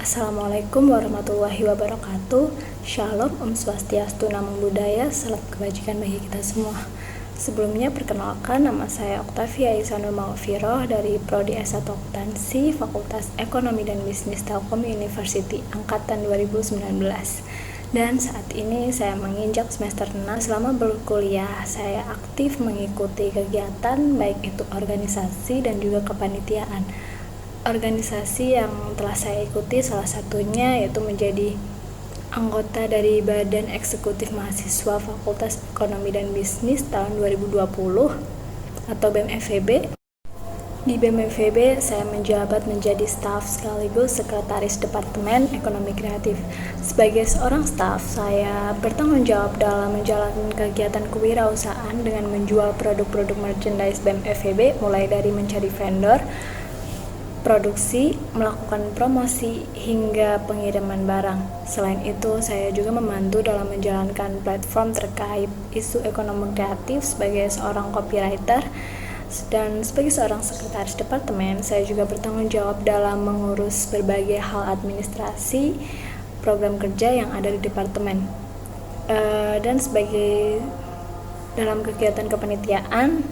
Assalamualaikum warahmatullahi wabarakatuh. Shalom, Om Swastiastu, Namo Buddhaya, salam kebajikan bagi kita semua. Sebelumnya perkenalkan, nama saya Oktavia Ihsanul Maghfirah dari Prodi S1 Akuntansi, Fakultas Ekonomi dan Bisnis Telkom University, Angkatan 2019. Dan saat ini saya menginjak semester 6. Selama berkuliah, saya aktif mengikuti kegiatan, baik itu organisasi dan juga kepanitiaan. Organisasi yang telah saya ikuti salah satunya yaitu menjadi anggota dari Badan Eksekutif Mahasiswa Fakultas Ekonomi dan Bisnis tahun 2020 atau BEM-FEB. Di BEM-FEB saya menjabat menjadi staf sekaligus sekretaris Departemen Ekonomi Kreatif. Sebagai seorang staf, saya bertanggung jawab dalam menjalankan kegiatan kewirausahaan dengan menjual produk-produk merchandise BEM-FEB, mulai dari mencari vendor, produksi, melakukan promosi, hingga pengiriman barang. Selain itu, saya juga membantu dalam menjalankan platform terkait isu ekonomi kreatif sebagai seorang copywriter, dan sebagai seorang sekretaris departemen, saya juga bertanggung jawab dalam mengurus berbagai hal administrasi, program kerja yang ada di departemen. Dan sebagai dalam kegiatan kepanitiaan,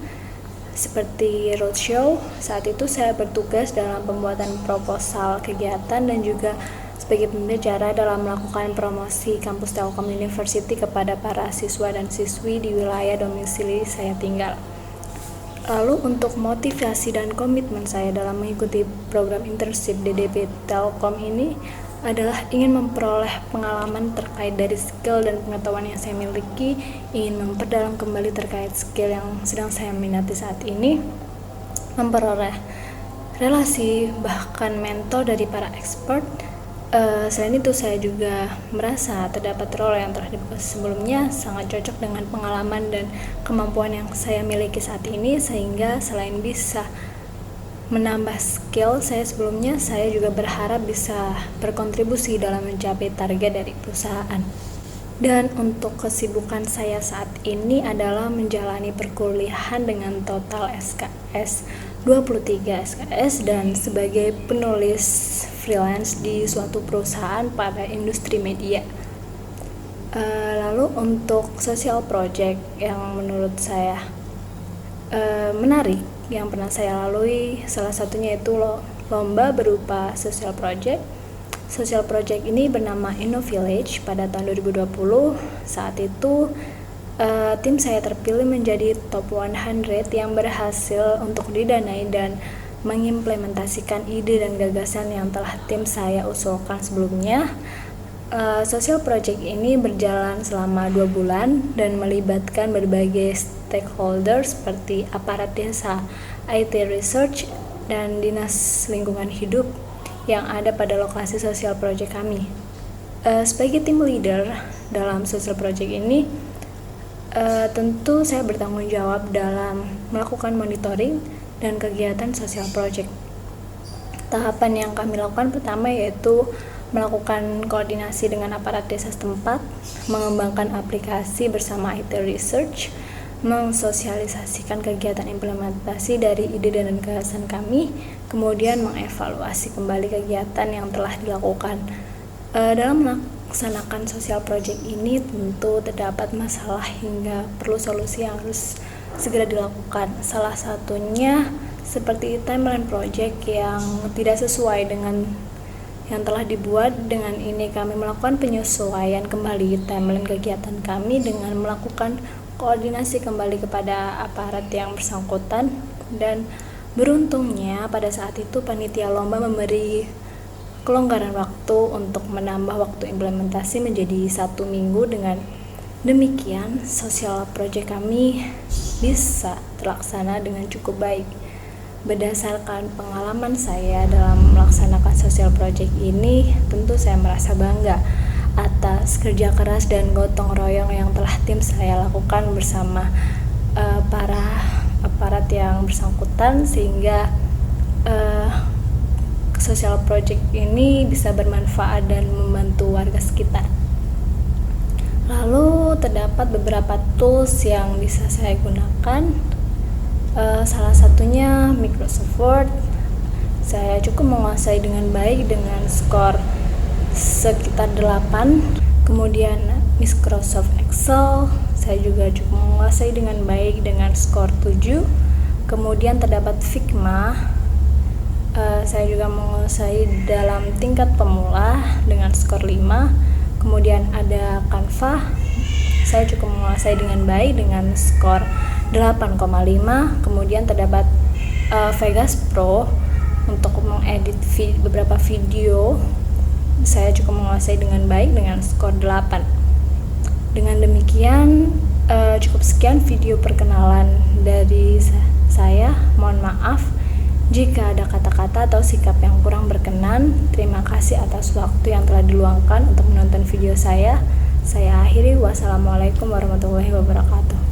seperti roadshow, saat itu saya bertugas dalam pembuatan proposal kegiatan dan juga sebagai pembicara dalam melakukan promosi kampus Telkom University kepada para siswa dan siswi di wilayah domisili saya tinggal. Lalu untuk motivasi dan komitmen saya dalam mengikuti program internship DDP Telkom ini adalah ingin memperoleh pengalaman terkait dari skill dan pengetahuan yang saya miliki, ingin memperdalam kembali terkait skill yang sedang saya minati saat ini, memperoleh relasi bahkan mentor dari para expert. Selain itu saya juga merasa terdapat role yang telah dibuka sebelumnya sangat cocok dengan pengalaman dan kemampuan yang saya miliki saat ini, sehingga selain bisa menambah skill saya sebelumnya, saya juga berharap bisa berkontribusi dalam mencapai target dari perusahaan. Dan untuk kesibukan saya saat ini adalah menjalani perkuliahan dengan total SKS 23 SKS dan sebagai penulis freelance di suatu perusahaan pada industri media. Lalu untuk social project yang menurut saya menarik yang pernah saya lalui, salah satunya itu lomba berupa social project. Social project ini bernama InnoVillage pada tahun 2020. Saat itu tim saya terpilih menjadi top 100 yang berhasil untuk didanai dan mengimplementasikan ide dan gagasan yang telah tim saya usulkan sebelumnya. Social project ini berjalan selama 2 bulan dan melibatkan berbagai stakeholder seperti aparat desa, IT research, dan dinas lingkungan hidup yang ada pada lokasi social project kami. Sebagai tim leader dalam social project ini, tentu saya bertanggung jawab dalam melakukan monitoring dan kegiatan social project. Tahapan yang kami lakukan pertama yaitu melakukan koordinasi dengan aparat desa setempat, mengembangkan aplikasi bersama IT research, mensosialisasikan kegiatan implementasi dari ide dan gagasan kami, kemudian mengevaluasi kembali kegiatan yang telah dilakukan. Dalam melaksanakan social project ini tentu terdapat masalah hingga perlu solusi yang harus segera dilakukan. Salah satunya seperti timeline project yang tidak sesuai dengan yang telah dibuat. Dengan ini kami melakukan penyesuaian kembali timeline kegiatan kami dengan melakukan koordinasi kembali kepada aparat yang bersangkutan, dan beruntungnya pada saat itu panitia lomba memberi kelonggaran waktu untuk menambah waktu implementasi menjadi 1 minggu. Dengan demikian social project kami bisa terlaksana dengan cukup baik. Berdasarkan pengalaman saya dalam melaksanakan social project ini, tentu saya merasa bangga atas kerja keras dan gotong royong yang telah tim saya lakukan bersama para aparat yang bersangkutan, sehingga social project ini bisa bermanfaat dan membantu warga sekitar. Lalu terdapat beberapa tools yang bisa saya gunakan. Salah satunya Microsoft Word. Saya cukup menguasai dengan baik dengan skor sekitar 8. Kemudian Microsoft Excel saya juga cukup menguasai dengan baik dengan skor 7. Kemudian terdapat Figma, saya juga menguasai dalam tingkat pemula dengan skor 5. Kemudian ada Canva, saya cukup menguasai dengan baik dengan skor 8,5. Kemudian terdapat Vegas Pro untuk mengedit beberapa video, saya cukup menguasai dengan baik dengan skor 8. Dengan demikian cukup sekian video perkenalan dari saya. Mohon maaf jika ada kata-kata atau sikap yang kurang berkenan. Terima kasih atas waktu yang telah diluangkan untuk menonton video saya. Saya akhiri. Wassalamualaikum warahmatullahi wabarakatuh.